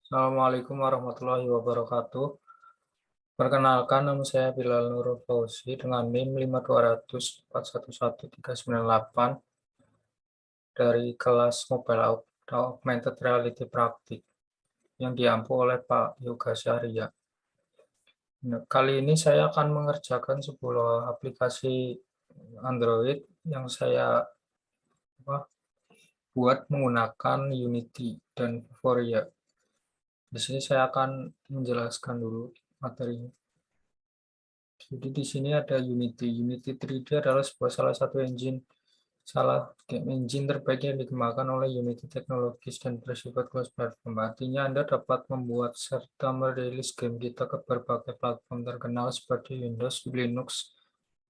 Assalamualaikum warahmatullahi wabarakatuh. Perkenalkan, nama saya Bilal Nurul Fauzi dengan NIM 520411398 dari kelas Mobile Augmented Reality Praktik yang diampu oleh Pak Yoga Syahria. Nah, kali ini saya akan mengerjakan sebuah aplikasi Android yang saya buat menggunakan Unity dan Vuforia. Di sini saya akan menjelaskan dulu materinya. Jadi di sini ada Unity. Unity 3D adalah salah satu game engine terbaik yang dikembangkan oleh Unity Technologies dan bersifat cross platform. Artinya Anda dapat membuat serta merilis game kita ke berbagai platform terkenal seperti Windows, Linux,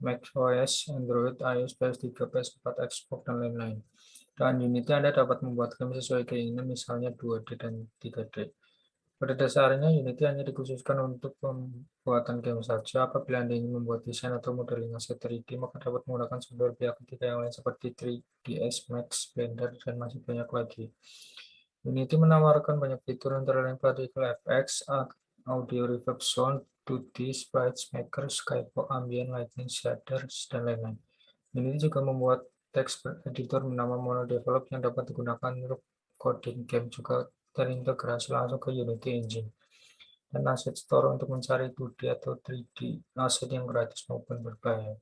macOS, Android, iOS, PS3, PS4, Xbox, dan lain-lain. Dengan Unity Anda dapat membuat game sesuai keinginan, misalnya 2D dan 3D. Pada dasarnya, Unity hanya dikhususkan untuk pembuatan game saja. Apabila Anda ingin membuat desain atau modeling aset 3D, maka dapat menggunakan software pihak ketiga yang lain seperti 3ds Max, Blender, dan masih banyak lagi. Unity menawarkan banyak fitur antara lain particle FX, audio reverb sound, 2D, sprites maker, skybox, ambient lighting, shaders, dan lain-lain. Unity juga membuat text editor bernama MonoDevelop yang dapat digunakan untuk coding game, juga terintegrasi langsung ke Unity Engine, dan Asset Store untuk mencari 2D atau 3D aset yang gratis maupun berbayar.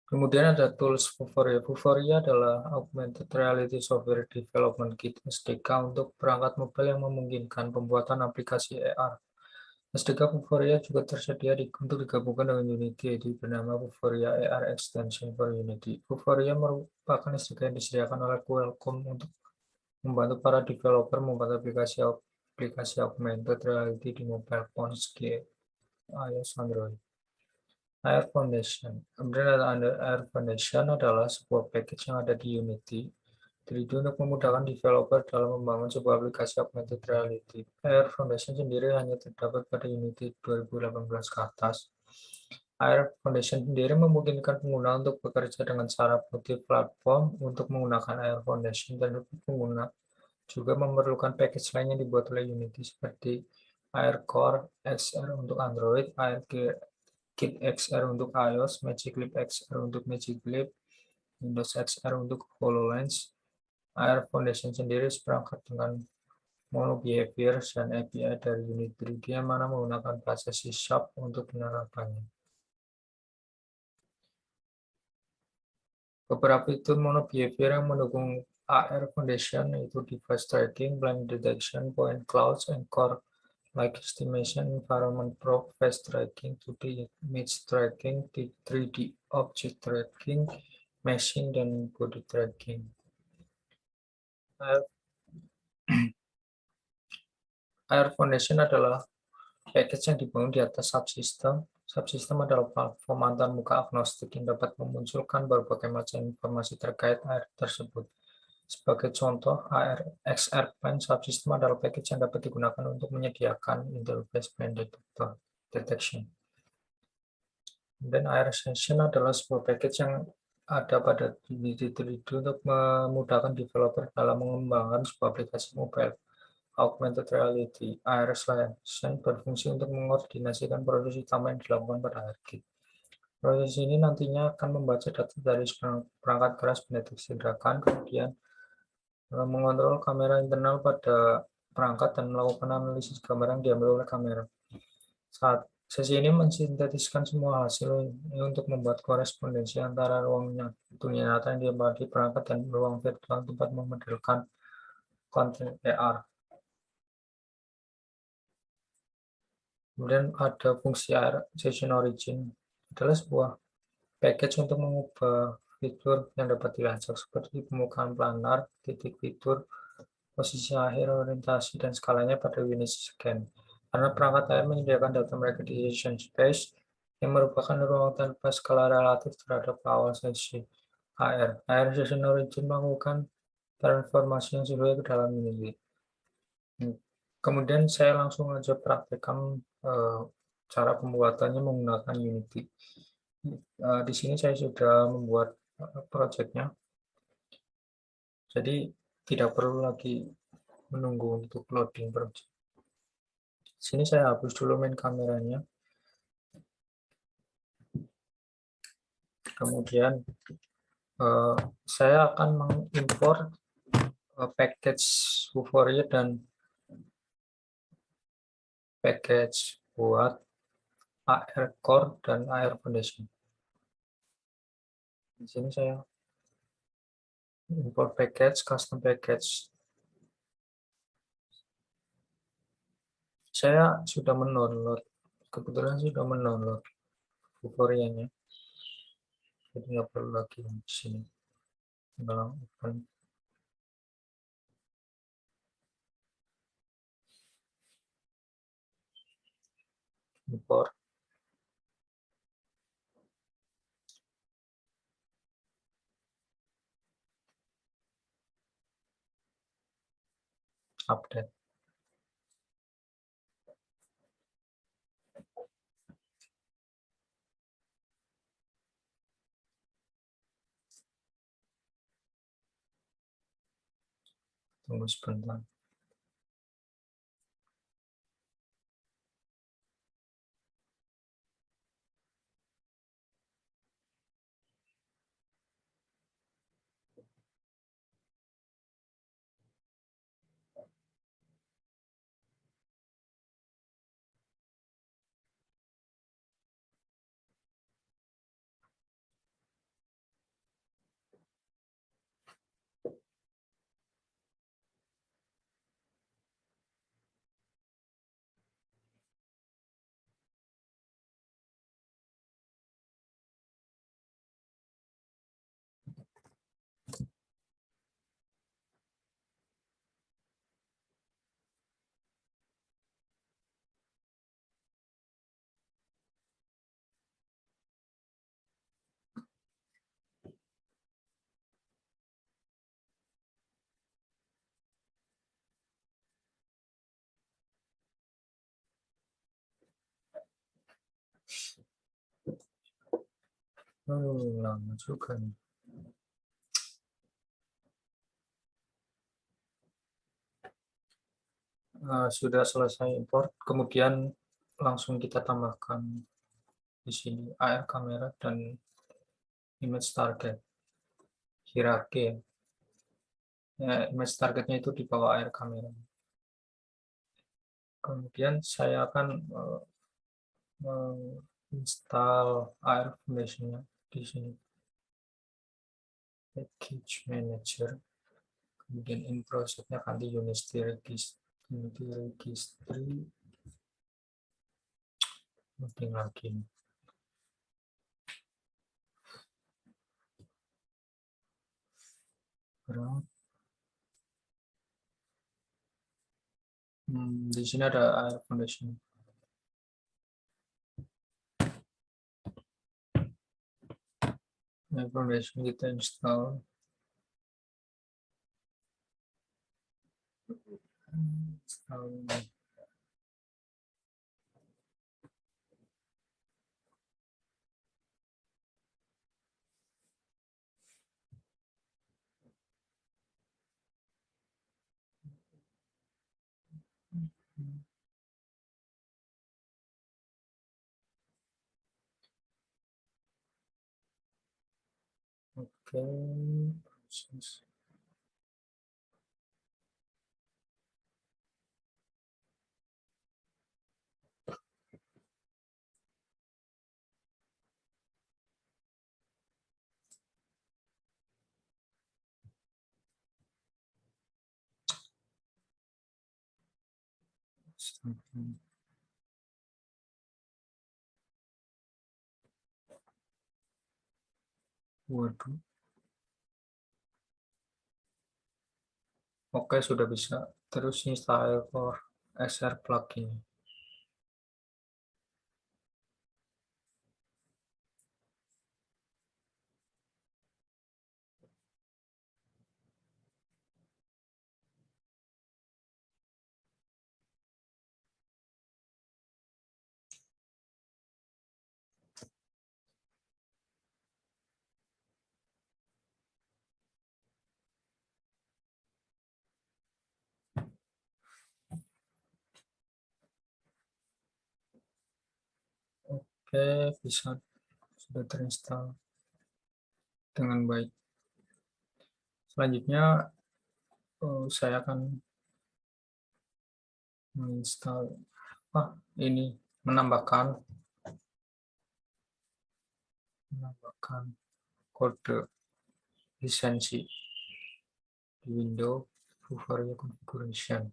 Kemudian ada tools Vuforia. Vuforia adalah Augmented Reality Software Development Kit (SDK) untuk perangkat mobile yang memungkinkan pembuatan aplikasi AR. SDK Vuforia juga tersedia untuk digabungkan dengan Unity, yaitu bernama Vuforia AR Extension for Unity. Vuforia merupakan SDK yang disediakan oleh Qualcomm untuk membantu para developer membuat aplikasi augmented reality di mobile phones, iOS, Android. Air Foundation. Kemudian ada Air Foundation adalah sebuah package yang ada di Unity 3D untuk memudahkan developer dalam membangun sebuah aplikasi augmented reality. Air Foundation sendiri hanya terdapat pada Unity 2018 ke atas. Air Foundation sendiri memungkinkan pengguna untuk bekerja dengan cara multi-platform untuk menggunakan Air Foundation, dan pengguna juga memerlukan package lain yang dibuat oleh Unity seperti Air Core XR untuk Android, Air Kit XR untuk iOS, Magic Leap XR untuk Magic Leap, Windows XR untuk HoloLens. Air Foundation sendiri seperangkat dengan Mono Behavior dan API dari Unity 3D yang mana menggunakan bahasa C# untuk penerapannya. Beberapa fitur Mono Behavior yang mendukung AR Foundation yaitu device tracking, blind detection, point clouds, and core like estimation, environment probe, face tracking, 2D image tracking, 3D object tracking, machine, dan body tracking. Air Foundation adalah package yang dibangun di atas subsystem. Subsystem adalah platform antar muka agnostik yang dapat memunculkan berbagai macam informasi terkait AR tersebut. Sebagai contoh, AR XR Plane Subsystem adalah package yang dapat digunakan untuk menyediakan interface plane detection. Dan AR Session adalah sebuah package yang ada pada Unity 3D untuk memudahkan developer dalam mengembangkan sebuah aplikasi mobile augmented reality. AR Session berfungsi untuk mengkoordinasikan proses utama yang dilakukan pada ARKit. Proses ini nantinya akan membaca data dari perangkat keras pendeteksi gerakan, kemudian mengontrol kamera internal pada perangkat dan melakukan analisis gambar yang diambil oleh kamera. Saat sesi ini mensintetiskan semua hasil ini untuk membuat korespondensi antara ruang dunia nyata yang diambil di perangkat dan ruang virtual tempat memodelkan konten AR. Kemudian ada fungsi AR Session Origin, adalah sebuah package untuk mengubah fitur yang dapat dilacak seperti pembukaan planar, titik fitur, posisi akhir, orientasi, dan skalanya pada unit scan. Karena perangkat AR menyediakan data recognition space yang merupakan ruang tanpa skala relatif terhadap awal sesi AR. AR Session Origin melakukan transformasi yang sesuai ke dalam Unity. Kemudian saya langsung aja praktekkan cara pembuatannya menggunakan Unity. Di sini saya sudah membuat projectnya, jadi tidak perlu lagi menunggu untuk loading project. Sini saya hapus dulu main kameranya. Kemudian saya akan mengimpor package Vuforia dan package buat AR Core dan AR Foundation. Di sini saya import package, custom package. Saya sudah mendownload, kebetulan sudah mendownload Vuforia-nya. Jadi nggak perlu lagi di sini. Tinggal open. Import. Update. Tunggu sebentar. Lama juga nih. Sudah selesai import, kemudian langsung kita tambahkan di sini AR kamera dan image target hierarki ya. Image targetnya itu di bawah AR kamera. Kemudian saya akan menginstal AR Foundation-nya di sini. Package Manager. Kemudian in project-nya akan di Unity Registry. Loading lagi. Di sini ada AR Foundation. AR Foundation kita install. Oke, proses. Waduh. Oke, sudah bisa. Terus install for SR plugin. Oke, bisa sudah terinstall dengan baik. Selanjutnya saya akan menginstal ini menambahkan kode lisensi di window Vuforia configuration.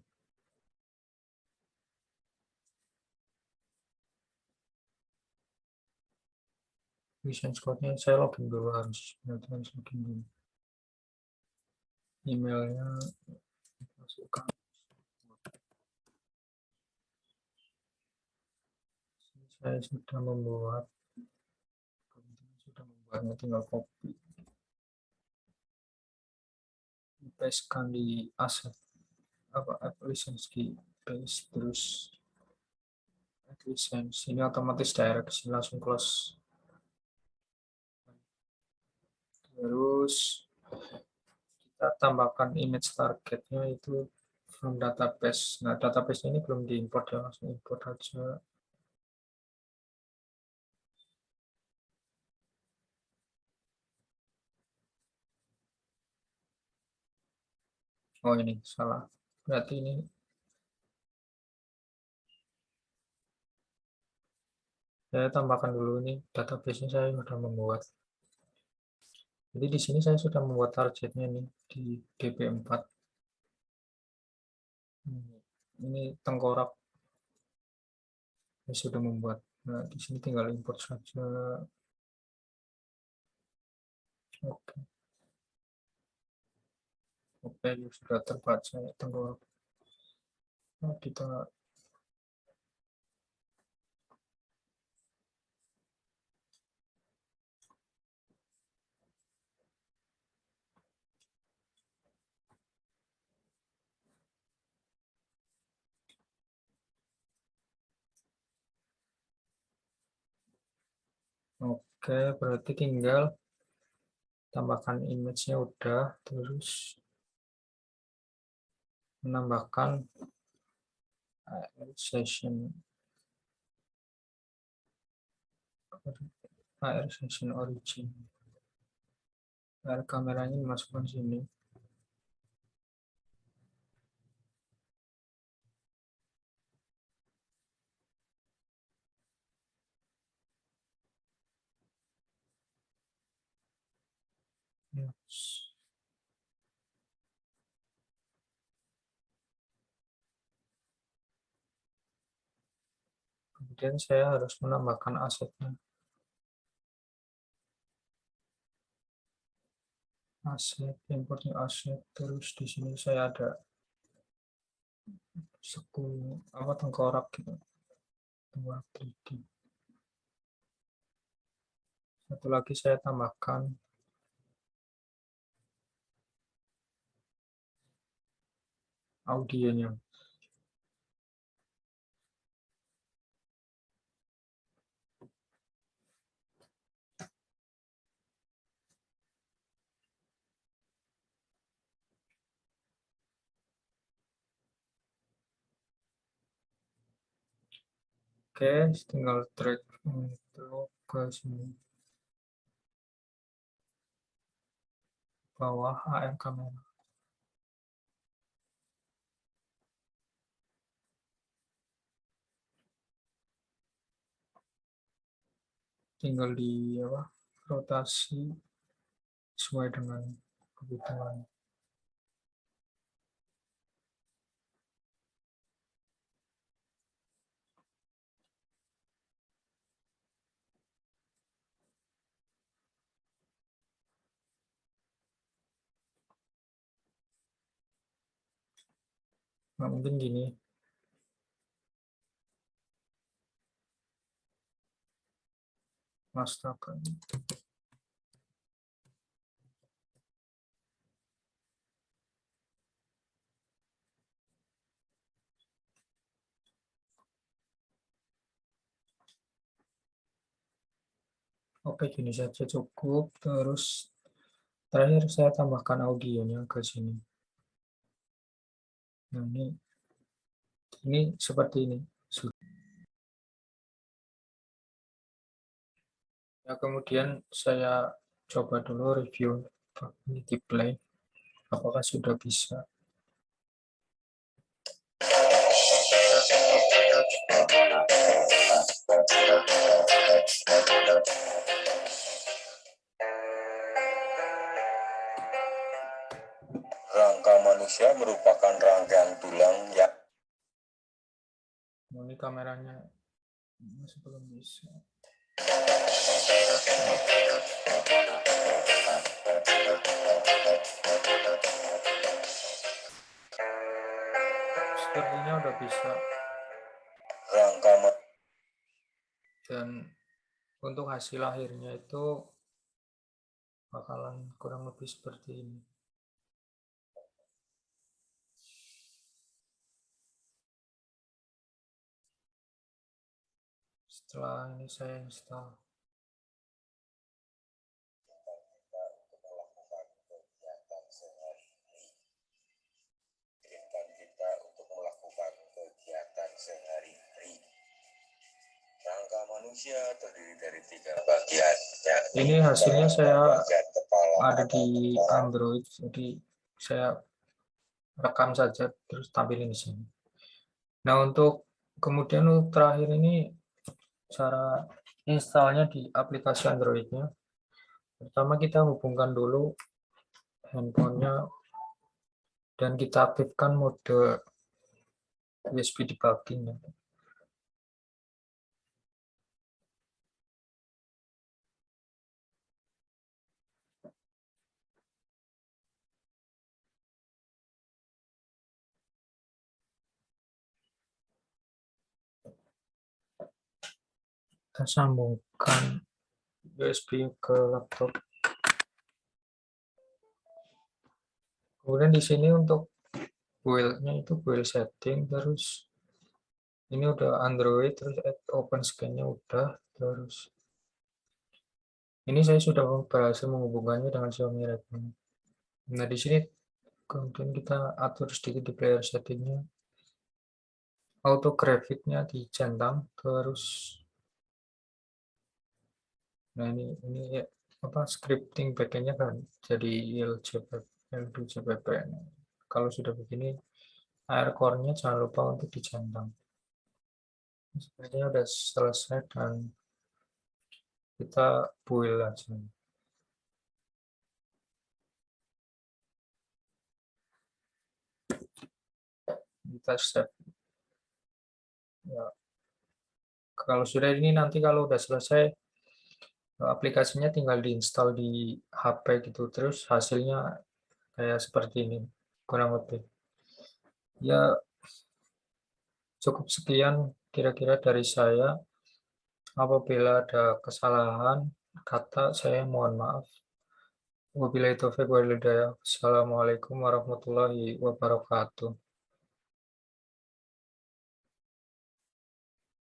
Lisensi code-nya saya login dulu, harus login dulu. Emailnya masukkan. Saya sudah membuatnya, tinggal copy, pastekan di aset app lisensi, paste terus add lisensi. Ini otomatis direct, langsung close. Terus kita tambahkan image targetnya itu from database. Nah, database ini belum diimport ya, langsung import aja. Oh, ini salah. Berarti ini saya tambahkan dulu, ini database-nya saya sudah membuat. Jadi di sini saya sudah membuat targetnya nih di DP4. Ini tengkorak saya sudah membuat. Nah, di sini tinggal import saja. Oke. Oke, sudah terbaca ya tengkorak. Nah, kita oke, berarti tinggal tambahkan image-nya udah, terus menambahkan session AR session origin. AR kameranya dimasukkan sini. Yes. Kemudian saya harus menambahkan asetnya. Aset, importnya aset, terus di sini saya ada tengkorak gitu. Tengkorak 3D. Satu lagi saya tambahkan audionya. Oke, tinggal drag untuk ke sini bawah AM kamera. Tinggal di rotasi sesuai dengan kebutuhan. Nah, mungkin gini, mastakan. Oke, gini saja cukup. Terus terakhir saya tambahkan audionya ke sini. Nah, ini seperti ini. Nah, kemudian saya coba dulu review ini di play, apakah sudah bisa. Rangka manusia merupakan rangkaian tulang yang Ini kameranya masih belum bisa. Sepertinya udah bisa. rangka Dan untuk hasil akhirnya itu bakalan kurang lebih seperti ini. Setelah ini saya install. kita untuk melakukan kegiatan sehari-hari. Rangka manusia terdiri dari 3 bagian. Ini hasilnya saya Bagian kepala ada di Android, jadi saya rekam saja terus tampilin di sini. Nah, untuk kemudian terakhir ini cara installnya di aplikasi Androidnya. Pertama kita hubungkan dulu handphonenya dan kita aktifkan mode USB debugging. Kita sambungkan USB ke laptop. Kemudian di sini untuk build-nya itu build setting, terus ini udah Android, terus open scan-nya udah, terus ini saya sudah berhasil menghubungkannya dengan Xiaomi Redmi. Nah, di sini kemudian kita atur sedikit di player setting-nya. Auto graphic-nya dicentang, terus nah ini ya, apa scripting backend-nya kan jadi L2JPP. Kalau sudah begini, air core-nya jangan lupa untuk dicentang. Sepertinya udah selesai dan kita build aja. Kita save. Ya, kalau sudah ini nanti kalau udah selesai aplikasinya tinggal diinstal di HP gitu, terus hasilnya kayak seperti ini kurang lebih. Ya, cukup sekian kira-kira dari saya. Apabila ada kesalahan kata, saya mohon maaf. Wabillahi taufiq wal hidayah. Assalamualaikum warahmatullahi wabarakatuh.